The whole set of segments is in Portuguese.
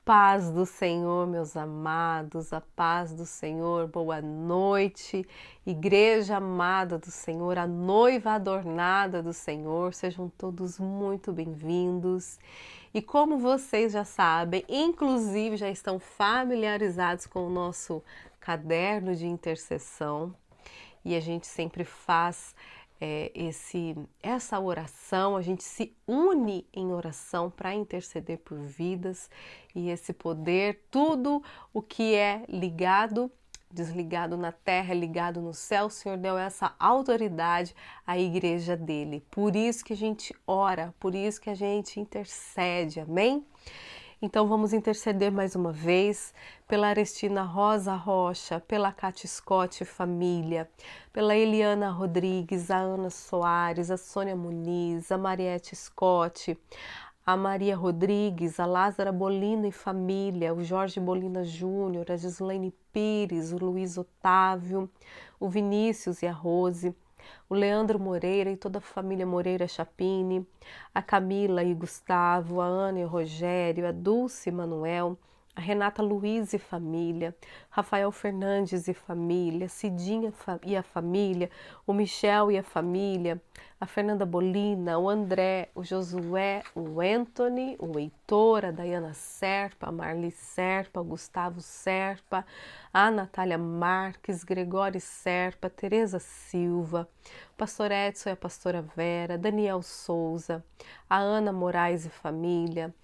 paz do Senhor, meus amados, a paz do Senhor, boa noite, igreja amada do Senhor, a noiva adornada do Senhor, sejam todos muito bem-vindos. E como vocês já sabem, inclusive já estão familiarizados com o nosso caderno de intercessão, e a gente sempre faz essa oração, a gente se une em oração para interceder por vidas e esse poder, tudo o que é ligado, desligado na terra, é ligado no céu, o Senhor deu essa autoridade à igreja dele. Por isso que a gente ora, por isso que a gente intercede, amém? Então vamos interceder mais uma vez pela Arestina Rosa Rocha, pela Cátia Scott e família, pela Eliana Rodrigues, a Ana Soares, a Sônia Muniz, a Mariette Scott, a Maria Rodrigues, a Lázara Bolino e família, o Jorge Bolina Júnior, a Gislaine Pires, o Luiz Otávio, o Vinícius e a Rose, o Leandro Moreira e toda a família Moreira Chapini, a Camila e Gustavo, a Ana e o Rogério, a Dulce e Manuel, a Renata Luiz e família, Rafael Fernandes e família, Cidinha e a família, o Michel e a família, a Fernanda Bolina, o André, o Josué, o Anthony, o Heitor, a Dayana Serpa, a Marli Serpa, o Gustavo Serpa, a Natália Marques, Gregório Serpa, Tereza Silva, o pastor Edson e a pastora Vera, Daniel Souza, a Ana Moraes e família,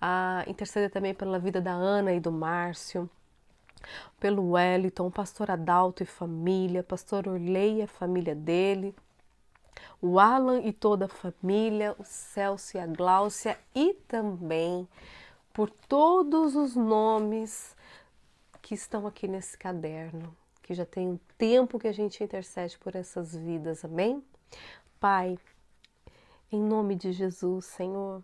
a interceder também pela vida da Ana e do Márcio, pelo Wellington, o pastor Adalto e família, pastor Orley e a família dele, o Alan e toda a família, o Celso e a Gláucia e também por todos os nomes que estão aqui nesse caderno, que já tem um tempo que a gente intercede por essas vidas, amém? Pai, em nome de Jesus, Senhor,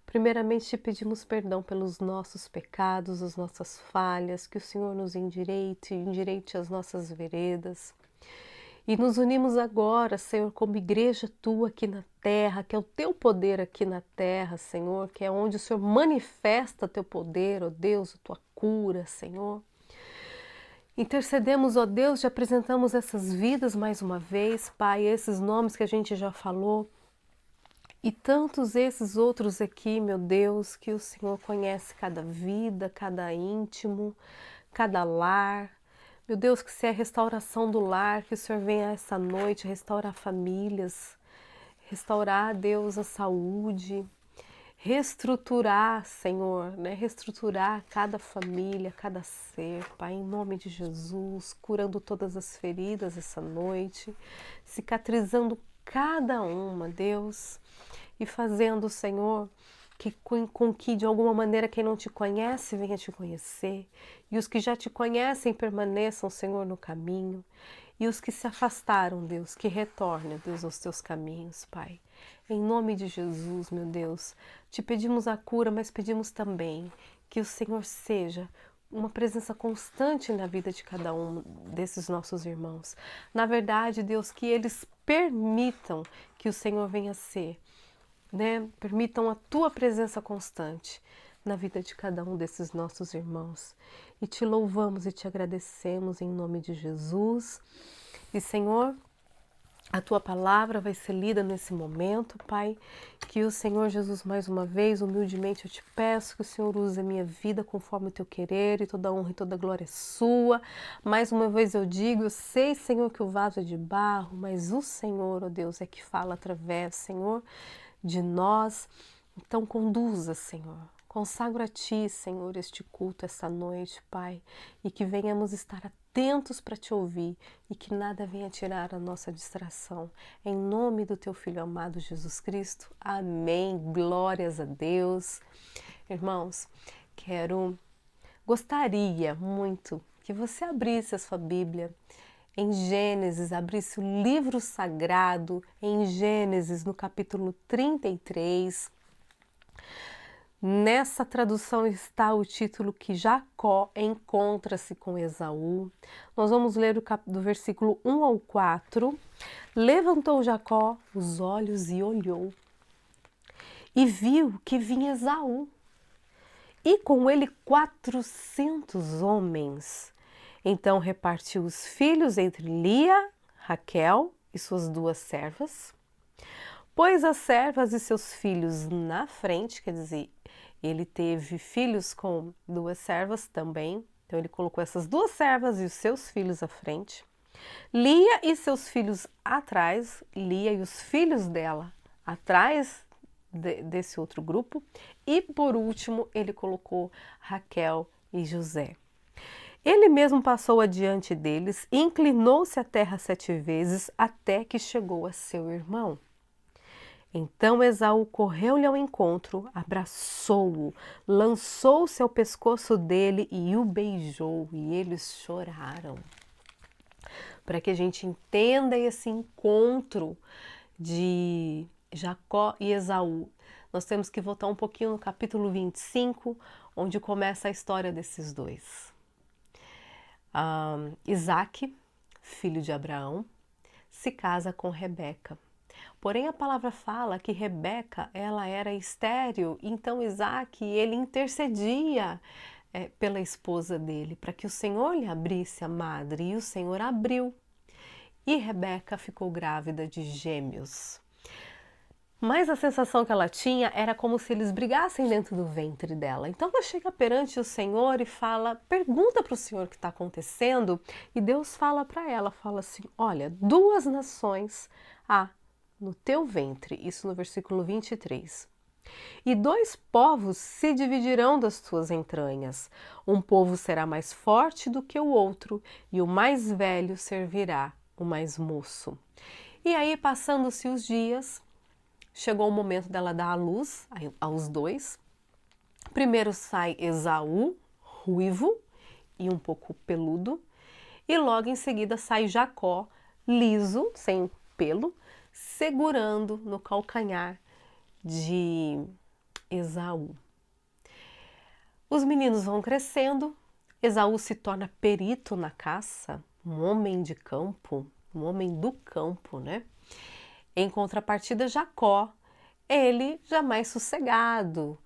primeiramente te pedimos perdão pelos nossos pecados, as nossas falhas, que o Senhor nos endireite as nossas veredas. E nos unimos agora, Senhor, como igreja tua aqui na terra, que é o teu poder aqui na terra, Senhor, que é onde o Senhor manifesta teu poder, ó Deus, a tua cura, Senhor. Intercedemos, ó Deus, te apresentamos essas vidas mais uma vez, Pai, esses nomes que a gente já falou, e tantos esses outros aqui, meu Deus, que o Senhor conhece cada vida, cada íntimo, cada lar. Meu Deus, que se é a restauração do lar, que o Senhor venha essa noite restaurar famílias, restaurar, Deus, a saúde, reestruturar, Senhor, né? Reestruturar cada família, cada ser, Pai, em nome de Jesus, curando todas as feridas essa noite, cicatrizando cada uma, Deus, e fazendo, Senhor, com que de alguma maneira quem não te conhece venha te conhecer, e os que já te conhecem permaneçam, Senhor, no caminho, e os que se afastaram, Deus, que retornem, Deus, aos teus caminhos, Pai. Em nome de Jesus, meu Deus, te pedimos a cura, mas pedimos também que o Senhor seja uma presença constante na vida de cada um desses nossos irmãos. Na verdade, Deus, que eles permitam que o Senhor venha ser, né? Permitam a tua presença constante na vida de cada um desses nossos irmãos. E te louvamos e te agradecemos em nome de Jesus. E Senhor, a tua palavra vai ser lida nesse momento, Pai, que o Senhor Jesus, mais uma vez, humildemente eu te peço que o Senhor use a minha vida conforme o teu querer, e toda honra e toda glória é sua. Mais uma vez eu digo, eu sei, Senhor, que o vaso é de barro, mas o Senhor, ó Deus, é que fala através, Senhor, de nós. Então conduza, Senhor. Consagro a Ti, Senhor, este culto essa noite, Pai, e que venhamos estar atentos para Te ouvir e que nada venha tirar a nossa distração. Em nome do Teu Filho amado Jesus Cristo. Amém. Glórias a Deus. Irmãos, gostaria muito que você abrisse a sua Bíblia em Gênesis, abrisse o livro sagrado em Gênesis, no capítulo 33. Nessa tradução está o título que Jacó encontra-se com Esaú. Nós vamos ler do versículo 1 ao 4. Levantou Jacó os olhos e olhou, e viu que vinha Esaú, e com ele 400 homens. Então repartiu os filhos entre Lia, Raquel e suas 2 servas. Pôs as servas e seus filhos na frente, quer dizer, ele teve filhos com 2 servas também. Então ele colocou essas 2 servas e os seus filhos à frente. Lia e seus filhos atrás, Lia e os filhos dela atrás desse outro grupo. E por último, ele colocou Raquel e José. Ele mesmo passou adiante deles e inclinou-se à terra 7 vezes até que chegou a seu irmão. Então Esaú correu-lhe ao encontro, abraçou-o, lançou-se ao pescoço dele e o beijou, e eles choraram. Para que a gente entenda esse encontro de Jacó e Esaú, nós temos que voltar um pouquinho no capítulo 25, onde começa a história desses dois. Isaac, filho de Abraão, se casa com Rebeca. Porém, a palavra fala que Rebeca, ela era estéril, então Isaac, ele intercedia pela esposa dele, para que o Senhor lhe abrisse a madre, e o Senhor abriu. E Rebeca ficou grávida de gêmeos. Mas a sensação que ela tinha era como se eles brigassem dentro do ventre dela. Então ela chega perante o Senhor e pergunta para o Senhor o que está acontecendo, e Deus fala para ela, fala assim, olha, 2 nações há no teu ventre, isso no versículo 23. E 2 povos se dividirão das tuas entranhas. Um povo será mais forte do que o outro, e o mais velho servirá o mais moço. E aí, passando-se os dias, chegou o momento dela dar à luz aos 2. Primeiro sai Esaú, ruivo e um pouco peludo, e logo em seguida sai Jacó, liso, sem pelo, segurando no calcanhar de Esaú. Os meninos vão crescendo, Esaú se torna perito na caça, um homem de campo, um homem do campo, né? Em contrapartida, Jacó, ele já mais sossegado,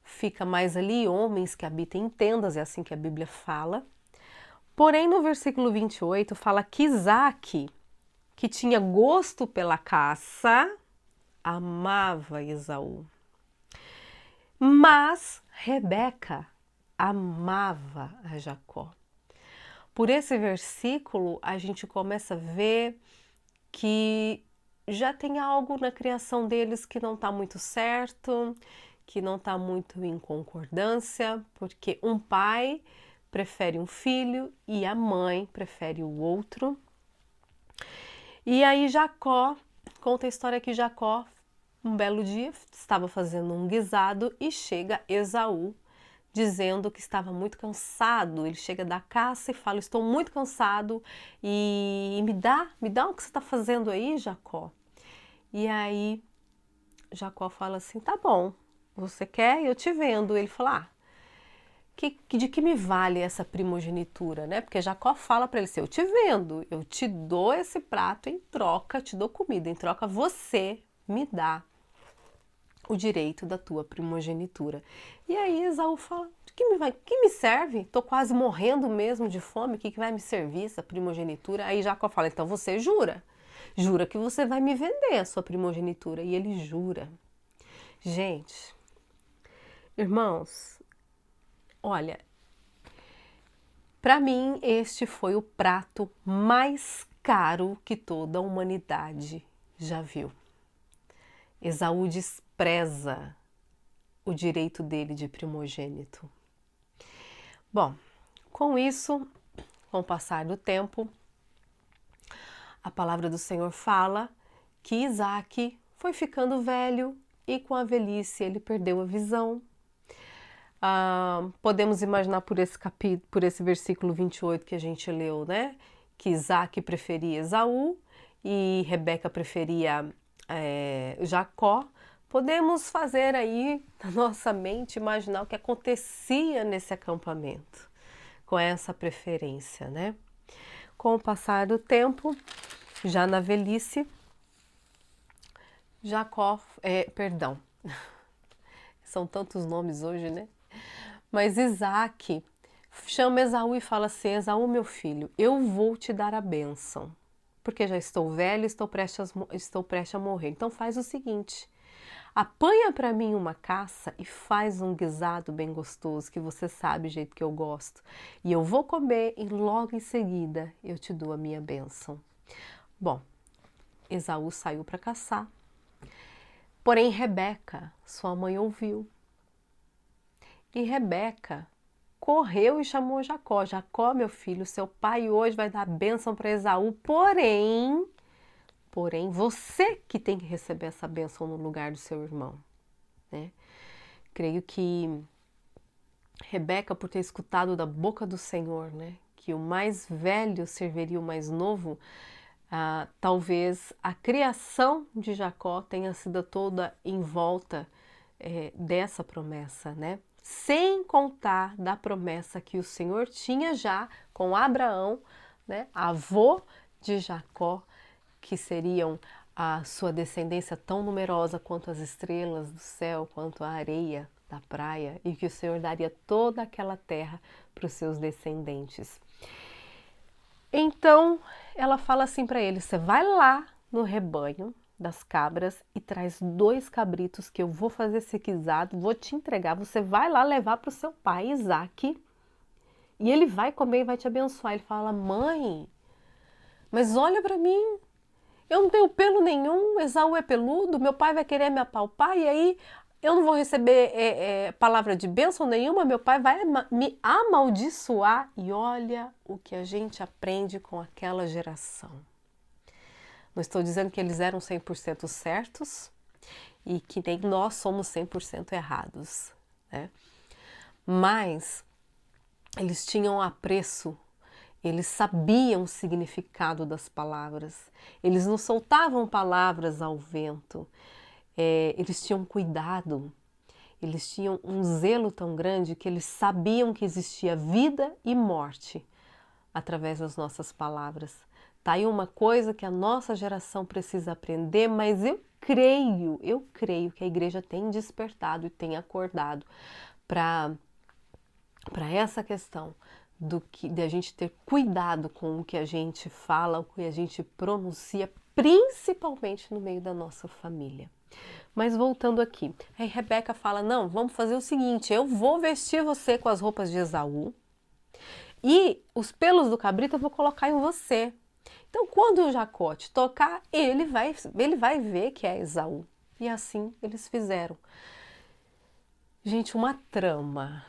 fica mais ali, homens que habitam em tendas, é assim que a Bíblia fala. Porém, no versículo 28, fala que Isaac, que tinha gosto pela caça, amava Esaú. Mas Rebeca amava a Jacó. Por esse versículo, a gente começa a ver que já tem algo na criação deles que não está muito certo, que não está muito em concordância, porque um pai prefere um filho e a mãe prefere o outro. E aí Jacó, conta a história que Jacó, um belo dia, estava fazendo um guisado e chega Esaú, dizendo que estava muito cansado. Ele chega da caça e fala, estou muito cansado e me dá o que você está fazendo aí, Jacó? E aí Jacó fala assim, tá bom, você quer? Eu te vendo. Ele fala, de que me vale essa primogenitura, né? Porque Jacó fala para ele assim, eu te vendo, eu te dou esse prato em troca, te dou comida, em troca você me dá o direito da tua primogenitura. E aí Esaú fala, que me serve? Tô quase morrendo mesmo de fome, o que vai me servir essa primogenitura? Aí Jacó fala, então você jura que você vai me vender a sua primogenitura. E ele jura. Gente, irmãos, olha, para mim este foi o prato mais caro que toda a humanidade já viu. Esaú despreza o direito dele de primogênito. Bom, com isso, com o passar do tempo, a palavra do Senhor fala que Isaac foi ficando velho e com a velhice ele perdeu a visão. Podemos imaginar por esse versículo 28 que a gente leu, né? Que Isaac preferia Esaú e Rebeca preferia Jacó. Podemos fazer aí na nossa mente imaginar o que acontecia nesse acampamento com essa preferência, né? Com o passar do tempo, já na velhice, Jacó, são tantos nomes hoje, né? Mas Isaac chama Esaú e fala assim: Esaú, meu filho, eu vou te dar a bênção, porque já estou velho, estou prestes a morrer. Então faz o seguinte, apanha para mim uma caça e faz um guisado bem gostoso, que você sabe o jeito que eu gosto. E eu vou comer e logo em seguida eu te dou a minha bênção. Bom, Esaú saiu para caçar. Porém, Rebeca, sua mãe, ouviu. E Rebeca correu e chamou Jacó. Jacó, meu filho, seu pai hoje vai dar bênção para Esaú, porém, você que tem que receber essa bênção no lugar do seu irmão, né? Creio que Rebeca, por ter escutado da boca do Senhor, né, que o mais velho serviria o mais novo, talvez a criação de Jacó tenha sido toda em volta dessa promessa, né? Sem contar da promessa que o Senhor tinha já com Abraão, né, avô de Jacó, que seriam a sua descendência tão numerosa quanto as estrelas do céu, quanto a areia da praia, e que o Senhor daria toda aquela terra para os seus descendentes. Então, ela fala assim para ele: você vai lá no rebanho das cabras e traz 2 cabritos que eu vou fazer esse guisado, vou te entregar, você vai lá levar para o seu pai, Isaac, e ele vai comer e vai te abençoar. Ele fala: mãe, mas olha para mim, eu não tenho pelo nenhum, Esaú é peludo, meu pai vai querer me apalpar e aí eu não vou receber palavra de bênção nenhuma, meu pai vai me amaldiçoar. E olha o que a gente aprende com aquela geração. Não estou dizendo que eles eram 100% certos e que nem nós somos 100% errados, né? Mas eles tinham apreço, eles sabiam o significado das palavras, eles não soltavam palavras ao vento, eles tinham cuidado, eles tinham um zelo tão grande que eles sabiam que existia vida e morte através das nossas palavras. Tá aí uma coisa que a nossa geração precisa aprender, mas eu creio que a igreja tem despertado e tem acordado para essa questão de a gente ter cuidado com o que a gente fala, o que a gente pronuncia, principalmente no meio da nossa família. Mas voltando aqui, aí Rebeca fala: não, vamos fazer o seguinte, eu vou vestir você com as roupas de Esaú e os pelos do cabrito eu vou colocar em você. Então, quando o Jacó te tocar, ele vai ver que é Esaú. E assim eles fizeram. Gente, uma trama,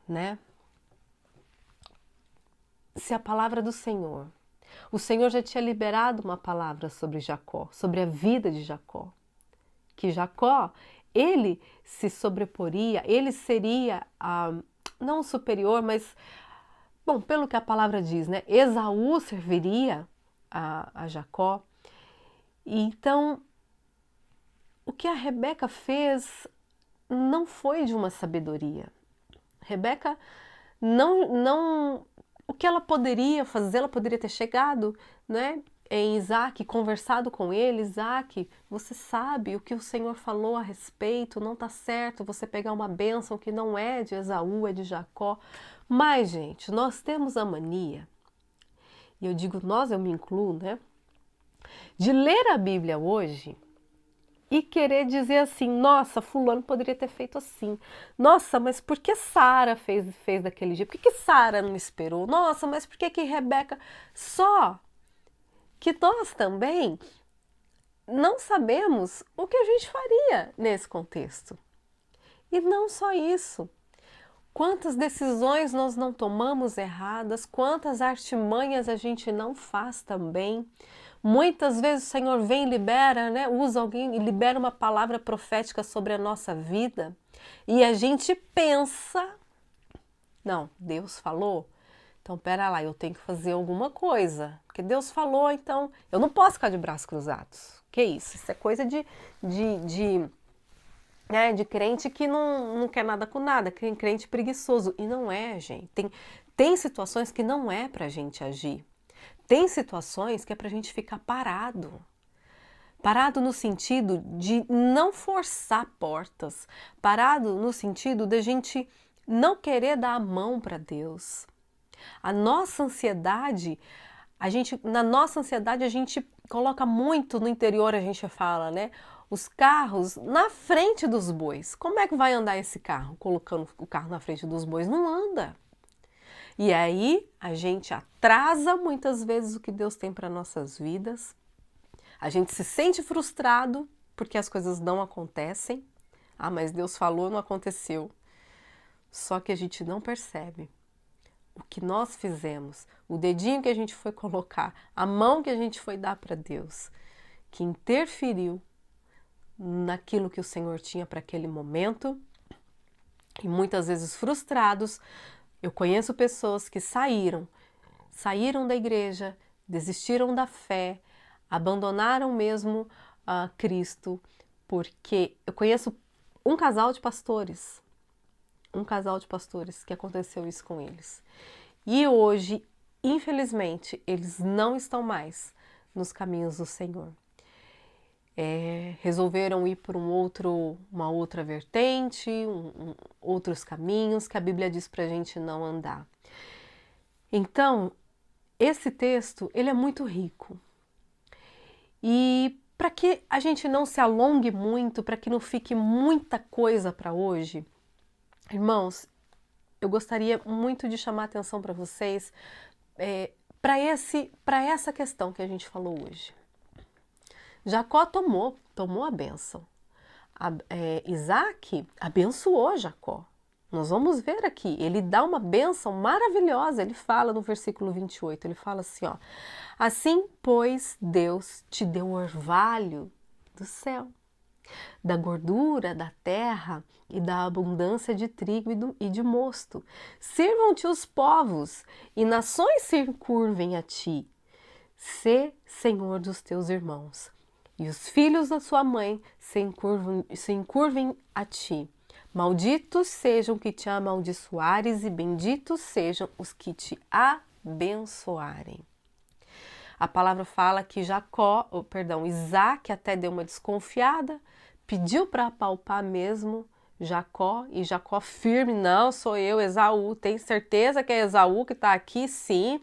né? Se a palavra do Senhor, o Senhor já tinha liberado uma palavra sobre Jacó, sobre a vida de Jacó, que Jacó, ele se sobreporia, ele seria, não superior, mas, bom, pelo que a palavra diz, né? Esaú serviria a Jacó. Então, o que a Rebeca fez não foi de uma sabedoria. Rebeca o que ela poderia fazer, ela poderia ter chegado, né, em Isaac, conversado com ele: Isaac, você sabe o que o Senhor falou a respeito, não está certo você pegar uma bênção que não é de Esaú, é de Jacó. Mas, gente, nós temos a mania, e eu digo nós, eu me incluo, né, de ler a Bíblia hoje e querer dizer assim: nossa, fulano poderia ter feito assim. Nossa, mas por que Sara fez daquele jeito? Por que Sara não esperou? Nossa, mas por que Rebeca... Só que nós também não sabemos o que a gente faria nesse contexto. E não só isso. Quantas decisões nós não tomamos erradas, quantas artimanhas a gente não faz também. Muitas vezes o Senhor vem e libera, né? Usa alguém e libera uma palavra profética sobre a nossa vida e a gente pensa: não, Deus falou, então pera lá, eu tenho que fazer alguma coisa, porque Deus falou, então eu não posso ficar de braços cruzados. Que isso? Isso é coisa de crente que não quer nada com nada, crente preguiçoso. E não é, gente. Tem situações que não é pra gente agir. Tem situações que é pra gente ficar parado. Parado no sentido de não forçar portas. Parado no sentido de a gente não querer dar a mão para Deus. A nossa ansiedade, na nossa ansiedade a gente coloca muito no interior, a gente fala, né? Os carros na frente dos bois. Como é que vai andar esse carro? Colocando o carro na frente dos bois? Não anda. E aí a gente atrasa muitas vezes o que Deus tem para nossas vidas. A gente se sente frustrado porque as coisas não acontecem. Ah, mas Deus falou, não aconteceu. Só que a gente não percebe o que nós fizemos, o dedinho que a gente foi colocar, a mão que a gente foi dar para Deus, que interferiu naquilo que o Senhor tinha para aquele momento. E muitas vezes frustrados, eu conheço pessoas que saíram da igreja, desistiram da fé, abandonaram mesmo Cristo, porque eu conheço um casal de pastores que aconteceu isso com eles. E hoje, infelizmente, eles não estão mais nos caminhos do Senhor. Resolveram ir por uma outra vertente, outros caminhos que a Bíblia diz para a gente não andar. Então, esse texto, ele é muito rico. E para que a gente não se alongue muito, para que não fique muita coisa para hoje, irmãos, eu gostaria muito de chamar a atenção para vocês para essa questão que a gente falou hoje. Jacó tomou a bênção. Isaac abençoou Jacó. Nós vamos ver aqui, ele dá uma bênção maravilhosa, ele fala no versículo 28, ele fala assim, ó, assim, pois, Deus te deu o orvalho do céu, da gordura da terra e da abundância de trigo e de mosto. Sirvam-te os povos e nações se encurvem a ti. Sê senhor dos teus irmãos. E os filhos da sua mãe se encurvem a ti. Malditos sejam que te amaldiçoares e benditos sejam os que te abençoarem. A palavra fala que Isaac até deu uma desconfiada, pediu para apalpar mesmo Jacó, e Jacó firme, não, sou eu, Esaú, tem certeza que é Esaú que está aqui? Sim,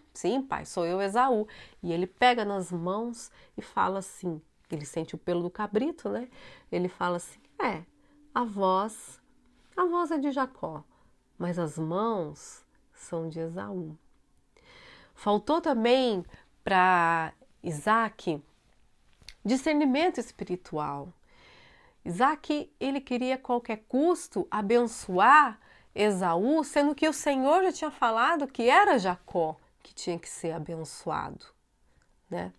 pai, sou eu, Esaú. E ele pega nas mãos e fala assim, ele sente o pelo do cabrito, né? Ele fala assim, a voz é de Jacó, mas as mãos são de Esaú. Faltou também para Isaac discernimento espiritual. Isaac, ele queria a qualquer custo abençoar Esaú, sendo que o Senhor já tinha falado que era Jacó que tinha que ser abençoado, né?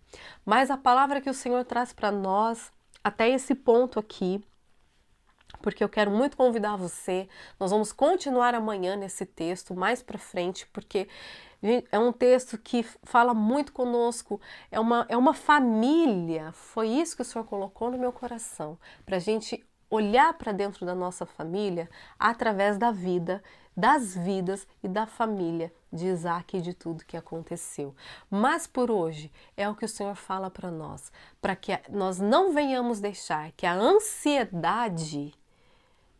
Mas a palavra que o Senhor traz para nós, até esse ponto aqui, porque eu quero muito convidar você, nós vamos continuar amanhã nesse texto, mais para frente, porque é um texto que fala muito conosco, é uma família, foi isso que o Senhor colocou no meu coração, para a gente olhar para dentro da nossa família através das vidas e da família de Isaac e de tudo que aconteceu. Mas por hoje é o que o Senhor fala para nós, para que nós não venhamos deixar que a ansiedade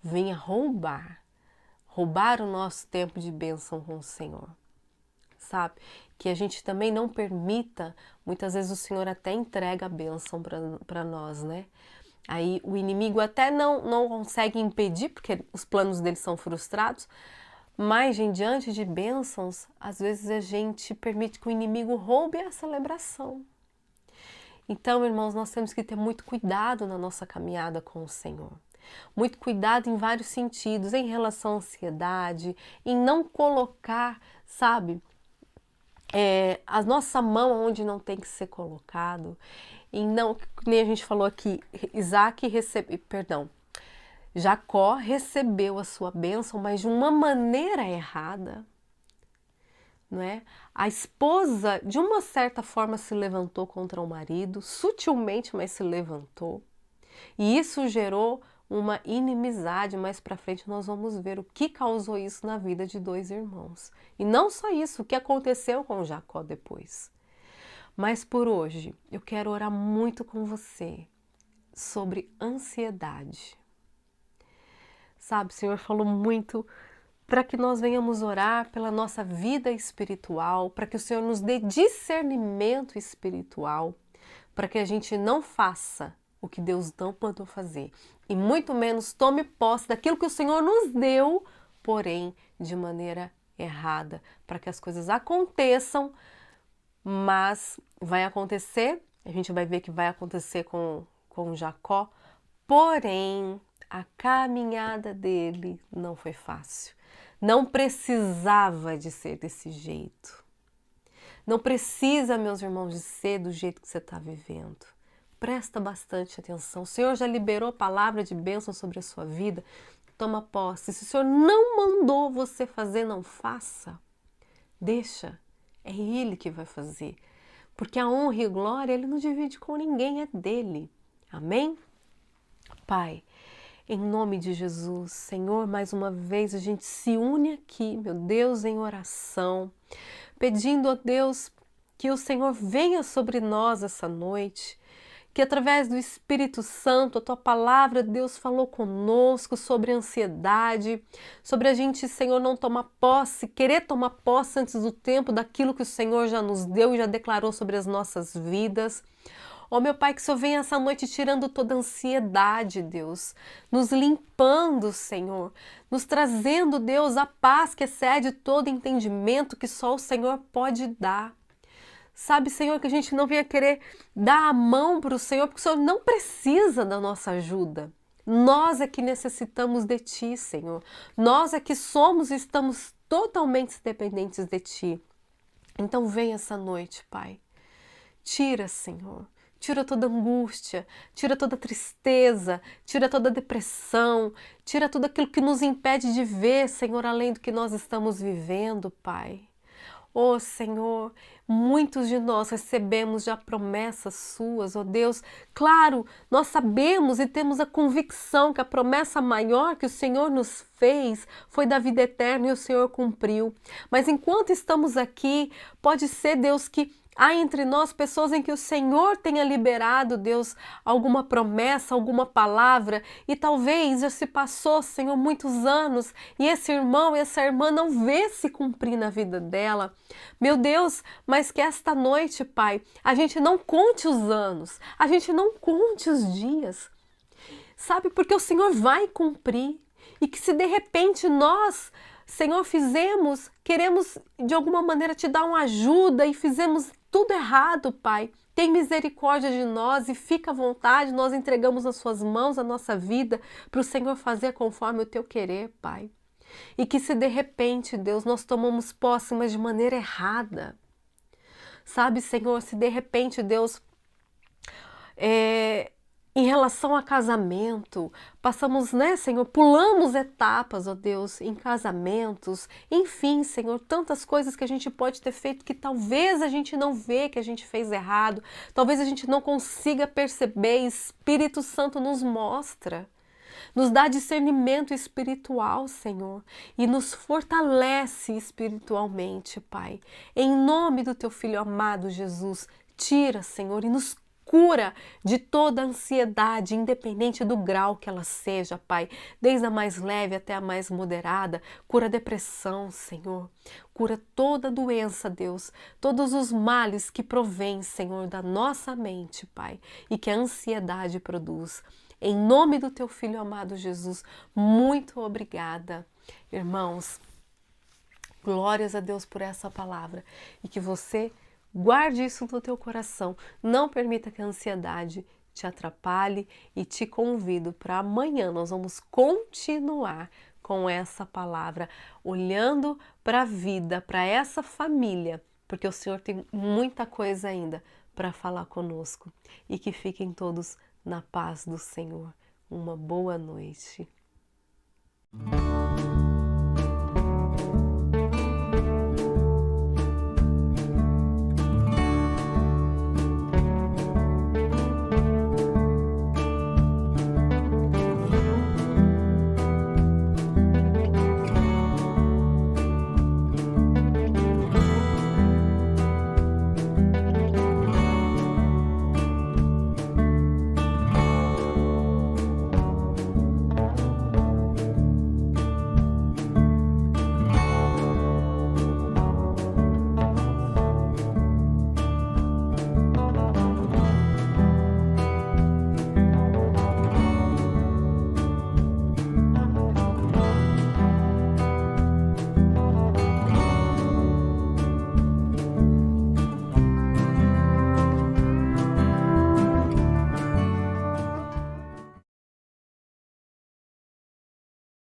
venha roubar o nosso tempo de bênção com o Senhor. Sabe? Que a gente também não permita, muitas vezes o Senhor até entrega a bênção para nós, né? Aí o inimigo até não consegue impedir, porque os planos dele são frustrados, mas diante de bênçãos, às vezes a gente permite que o inimigo roube a celebração. Então, irmãos, nós temos que ter muito cuidado na nossa caminhada com o Senhor. Muito cuidado em vários sentidos, em relação à ansiedade, em não colocar, sabe, a nossa mão onde não tem que ser colocado, e não, nem a gente falou aqui, Jacó recebeu a sua bênção, mas de uma maneira errada, não é? A esposa, de uma certa forma, se levantou contra o marido, sutilmente, mas se levantou, e isso gerou uma inimizade. Mais para frente nós vamos ver o que causou isso na vida de dois irmãos. E não só isso, o que aconteceu com Jacó depois. Mas por hoje eu quero orar muito com você sobre ansiedade. Sabe, o Senhor falou muito para que nós venhamos orar pela nossa vida espiritual, para que o Senhor nos dê discernimento espiritual, para que a gente não faça o que Deus não mandou fazer e muito menos tome posse daquilo que o Senhor nos deu, porém de maneira errada, para que as coisas aconteçam, mas vai acontecer, a gente vai ver que vai acontecer com Jacó, porém a caminhada dele não foi fácil, não precisava de ser desse jeito, não precisa, meus irmãos, de ser do jeito que você está vivendo. Presta bastante atenção, o Senhor já liberou a palavra de bênção sobre a sua vida, toma posse. Se o Senhor não mandou você fazer, não faça. Deixa. É Ele que vai fazer. Porque a honra e a glória Ele não divide com ninguém, é dele. Amém? Pai, em nome de Jesus, Senhor, mais uma vez a gente se une aqui, meu Deus, em oração, pedindo a Deus que o Senhor venha sobre nós essa noite, que através do Espírito Santo, a Tua palavra, Deus falou conosco sobre ansiedade, sobre a gente, Senhor, não tomar posse, querer tomar posse antes do tempo daquilo que o Senhor já nos deu e já declarou sobre as nossas vidas. Ó meu Pai, que o Senhor venha essa noite tirando toda a ansiedade, Deus, nos limpando, Senhor, nos trazendo, Deus, a paz que excede todo entendimento que só o Senhor pode dar. Sabe, Senhor, que a gente não venha querer dar a mão para o Senhor, porque o Senhor não precisa da nossa ajuda. Nós é que necessitamos de Ti, Senhor. Nós é que somos e estamos totalmente dependentes de Ti. Então vem essa noite, Pai. Tira, Senhor. Tira toda angústia, tira toda tristeza, tira toda depressão, tira tudo aquilo que nos impede de ver, Senhor, além do que nós estamos vivendo, Pai. Oh Senhor, muitos de nós recebemos já promessas suas, oh Deus. Claro, nós sabemos e temos a convicção que a promessa maior que o Senhor nos fez foi da vida eterna e o Senhor cumpriu. Mas enquanto estamos aqui, pode ser, Deus, que há entre nós pessoas em que o Senhor tenha liberado, Deus, alguma promessa, alguma palavra, e talvez já se passou, Senhor, muitos anos, e esse irmão e essa irmã não vê se cumprir na vida dela. Meu Deus, mas que esta noite, Pai, a gente não conte os anos, a gente não conte os dias, sabe? Porque o Senhor vai cumprir, e que se de repente nós, Senhor, queremos de alguma maneira te dar uma ajuda e fizemos tudo errado, Pai. Tem misericórdia de nós e fica à vontade, nós entregamos nas suas mãos a nossa vida para o Senhor fazer conforme o teu querer, Pai. E que se de repente, Deus, nós tomamos posse, mas de maneira errada. Sabe, Senhor, se de repente, Deus, em relação a casamento, passamos, né, Senhor, pulamos etapas, ó Deus, em casamentos, enfim, Senhor, tantas coisas que a gente pode ter feito que talvez a gente não vê que a gente fez errado, talvez a gente não consiga perceber, Espírito Santo nos mostra, nos dá discernimento espiritual, Senhor, e nos fortalece espiritualmente, Pai. Em nome do Teu Filho amado, Jesus, tira, Senhor, e nos cura de toda ansiedade, independente do grau que ela seja, Pai, desde a mais leve até a mais moderada. Cura a depressão, Senhor. Cura toda doença, Deus, todos os males que provêm, Senhor, da nossa mente, Pai, e que a ansiedade produz. Em nome do Teu Filho amado Jesus, muito obrigada. Irmãos, glórias a Deus por essa palavra e que você guarde isso no teu coração. Não permita que a ansiedade te atrapalhe e te convido para amanhã. Nós vamos continuar com essa palavra, olhando para a vida, para essa família, porque o Senhor tem muita coisa ainda para falar conosco. E que fiquem todos na paz do Senhor. Uma boa noite.